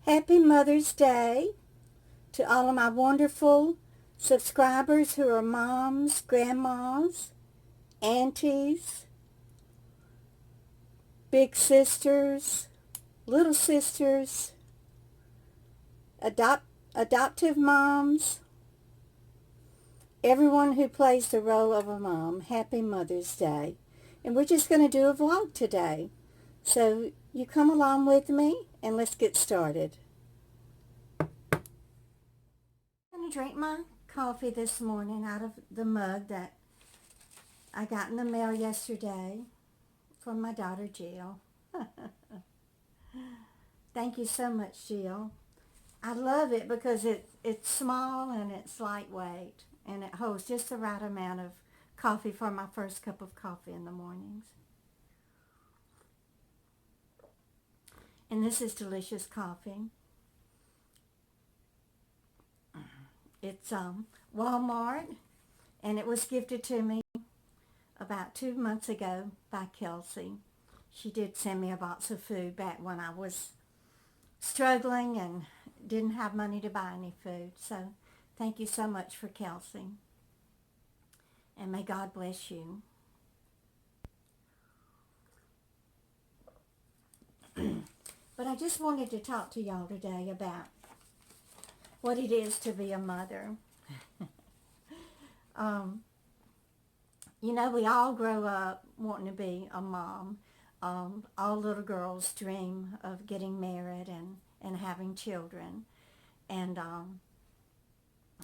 Happy Mother's Day to all of my wonderful subscribers who are moms, grandmas, aunties, big sisters, little sisters, adoptive moms, everyone who plays the role of a mom. Happy Mother's Day. And we're just going to do a vlog today. So you come along with me and let's get started. I'm going to drink my coffee this morning out of the mug that I got in the mail yesterday from my daughter Jill. Thank you so much, Jill. I love it because it's small and it's lightweight and it holds just the right amount of coffee for my first cup of coffee in the mornings. And this is delicious coffee. It's Walmart, and it was gifted to me about 2 months ago by Kelsey. She did send me a box of food back when I was struggling and didn't have money to buy any food. So thank you so much for Kelsey. And may God bless you. But I just wanted to talk to y'all today about what it is to be a mother. You know, we all grow up wanting to be a mom. All little girls dream of getting married and having children. And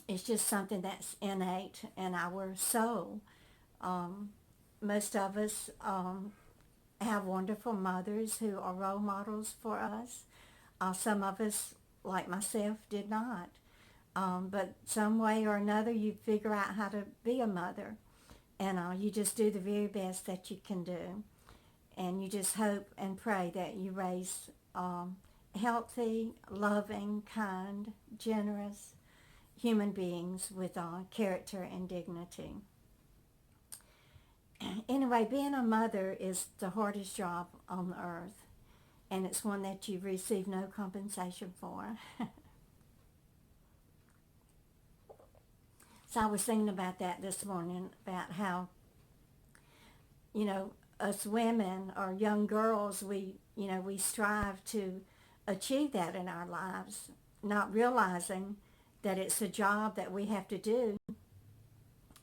it's just something that's innate in our soul. Most of us have wonderful mothers who are role models for us. Some of us, like myself, did not. But some way or another you figure out how to be a mother. And you just do the very best that you can do. And you just hope and pray that you raise healthy, loving, kind, generous human beings with character and dignity. Anyway, being a mother is the hardest job on the earth, and it's one that you receive no compensation for. So I was thinking about that this morning, about how, you know, us women or young girls, we strive to achieve that in our lives, not realizing that it's a job that we have to do,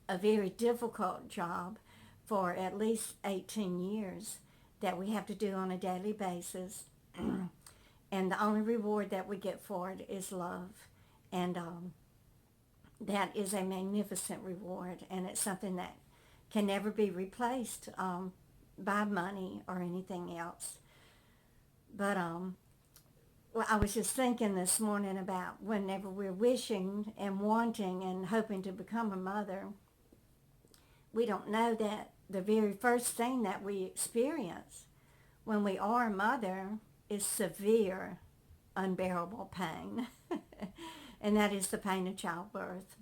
a very difficult job for at least 18 years that we have to do on a daily basis. And the only reward that we get for it is love. And that is a magnificent reward, and it's something that can never be replaced by money or anything else. But well, I was just thinking this morning about whenever we're wishing and wanting and hoping to become a mother, we don't know that the very first thing that we experience when we are a mother is severe, unbearable pain. And that is the pain of childbirth.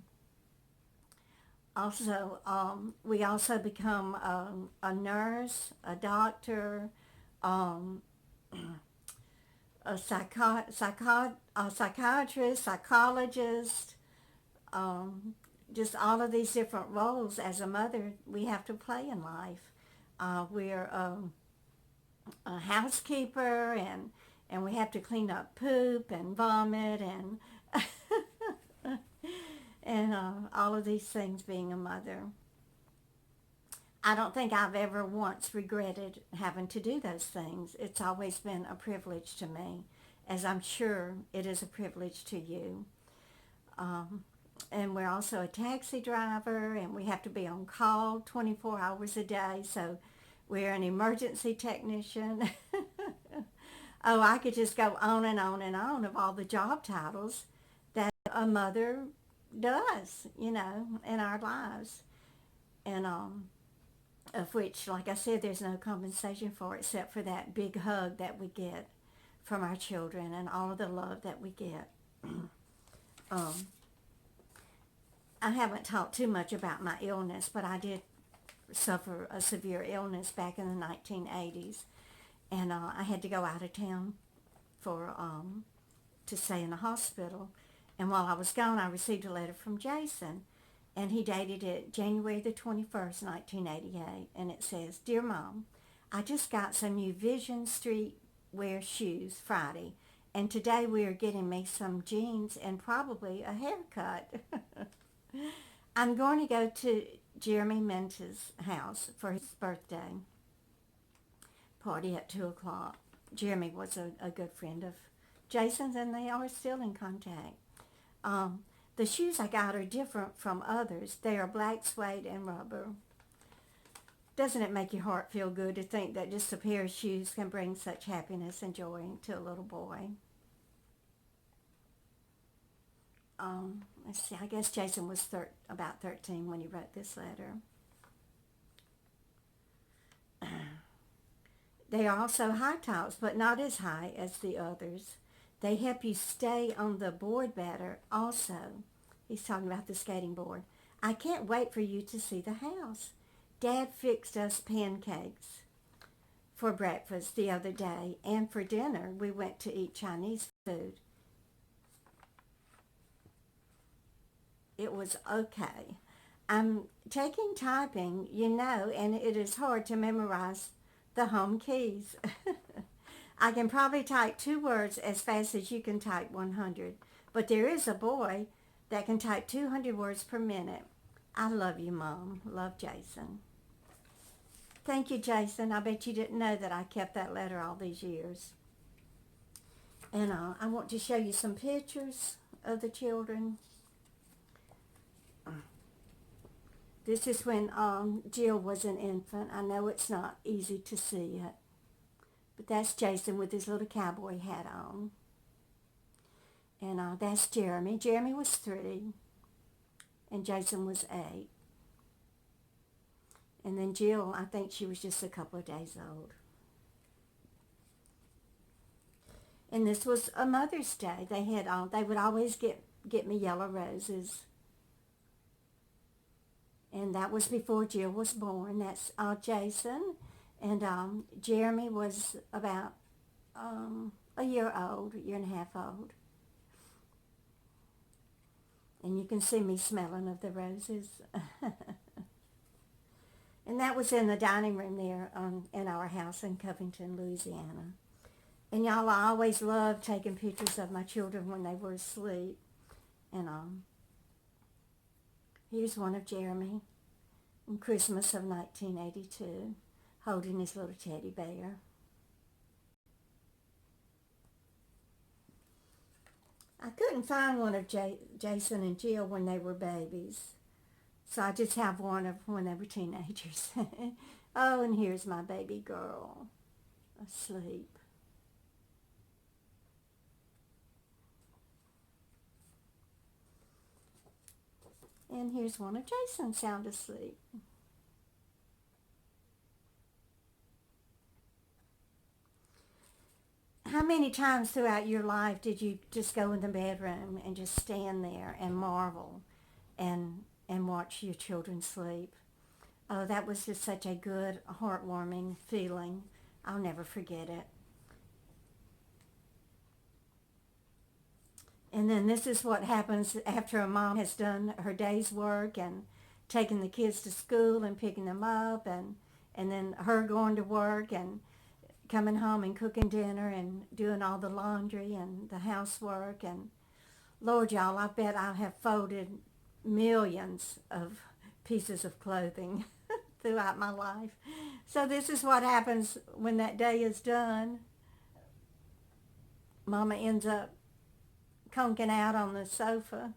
Also, we also become a nurse, a doctor, a psychiatrist, psychologist, just all of these different roles as a mother we have to play in life. We're a housekeeper, and we have to clean up poop and vomit and and all of these things being a mother. I don't think I've ever once regretted having to do those things. It's always been a privilege to me, as I'm sure it is a privilege to you. And we're also a taxi driver, and we have to be on call 24 hours a day, so we're an emergency technician. Oh, I could just go on and on and on of all the job titles that a mother does, you know, in our lives. And of which, like I said, there's no compensation for except for that big hug that we get from our children and all of the love that we get. I haven't talked too much about my illness, but I did suffer a severe illness back in the 1980s. And I had to go out of town for to stay in the hospital. And while I was gone, I received a letter from Jason, and he dated it January the 21st, 1988, and it says, "Dear Mom, I just got some new Vision Street wear shoes Friday, and today we are getting me some jeans and probably a haircut. I'm going to go to Jeremy Minta's house for his birthday party at 2 o'clock. Jeremy was a good friend of Jason's, and they are still in contact. The shoes I got are different from others. They are black suede and rubber. Doesn't it make your heart feel good to think that just a pair of shoes can bring such happiness and joy to a little boy?" Let's see, I guess Jason was about 13 when he wrote this letter. They are also high tops, but not as high as the others. They help you stay on the board better also. He's talking about the skating board. "I can't wait for you to see the house. Dad fixed us pancakes for breakfast the other day, and for dinner we went to eat Chinese food. It was okay. I'm taking typing, and it is hard to memorize the home keys. I can probably type 2 words as fast as you can type 100, but there is a boy that can type 200 words per minute. I love you, Mom. Love, Jason." Thank you, Jason. I bet you didn't know that I kept that letter all these years. And I want to show you some pictures of the children. This is when Jill was an infant. I know it's not easy to see it, but that's Jason with his little cowboy hat on. And that's Jeremy. Jeremy was 3, and Jason was 8. And then Jill, I think she was just a couple of days old. And this was a Mother's Day. They would always get me yellow roses. And that was before Jill was born. That's Jason. And Jeremy was about a year and a half old. And you can see me smelling of the roses. And that was in the dining room there in our house in Covington, Louisiana. And y'all, I always loved taking pictures of my children when they were asleep. And here's one of Jeremy on Christmas of 1982, holding his little teddy bear. I couldn't find one of Jason and Jill when they were babies, so I just have one of when they were teenagers. Oh, and here's my baby girl, asleep. And here's one of Jason sound asleep. How many times throughout your life did you just go in the bedroom and just stand there and marvel and watch your children sleep? Oh, that was just such a good, heartwarming feeling. I'll never forget it. And then this is what happens after a mom has done her day's work and taken the kids to school and picking them up, and then her going to work and coming home and cooking dinner and doing all the laundry and the housework. And Lord, y'all, I bet I have folded millions of pieces of clothing throughout my life. So this is what happens when that day is done. Mama ends up conking out on the sofa.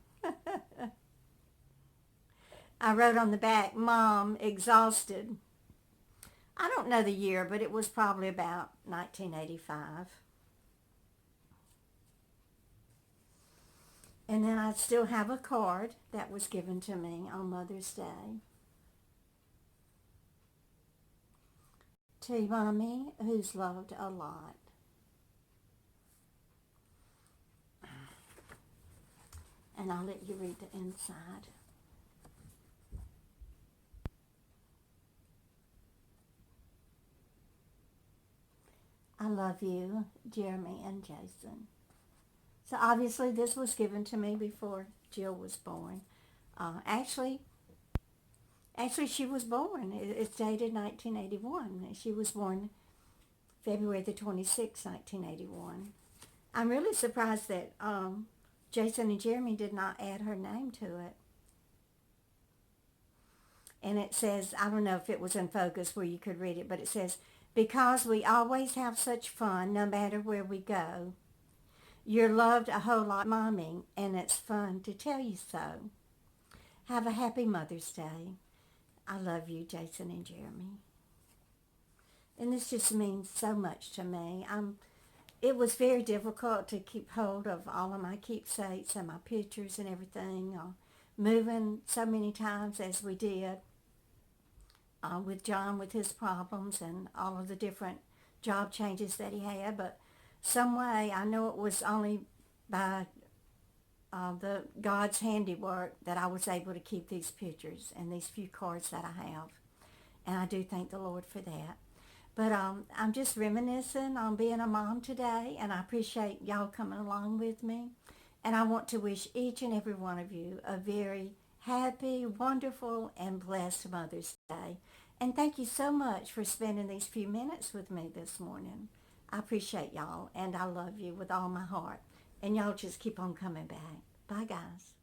I wrote on the back, "Mom, exhausted." I don't know the year, but it was probably about 1985. And then I still have a card that was given to me on Mother's Day. To Mommy, who's loved a lot. And I'll let you read the inside. I love you, Jeremy and Jason. So obviously this was given to me before Jill was born. Actually, she was born. It's dated 1981. She was born February the 26th, 1981. I'm really surprised that Jason and Jeremy did not add her name to it. And it says, I don't know if it was in focus where you could read it, but it says, because we always have such fun no matter where we go. You're loved a whole lot, Mommy, and it's fun to tell you so. Have a happy Mother's Day. I love you, Jason and Jeremy. And this just means so much to me. It was very difficult to keep hold of all of my keepsakes and my pictures and everything. Moving so many times as we did with John with his problems and all of the different job changes that he had. But some way, I know it was only by the God's handiwork that I was able to keep these pictures and these few cards that I have. And I do thank the Lord for that. But I'm just reminiscing on being a mom today, and I appreciate y'all coming along with me. And I want to wish each and every one of you a very happy, wonderful, and blessed Mother's Day. And thank you so much for spending these few minutes with me this morning. I appreciate y'all, and I love you with all my heart. And y'all just keep on coming back. Bye, guys.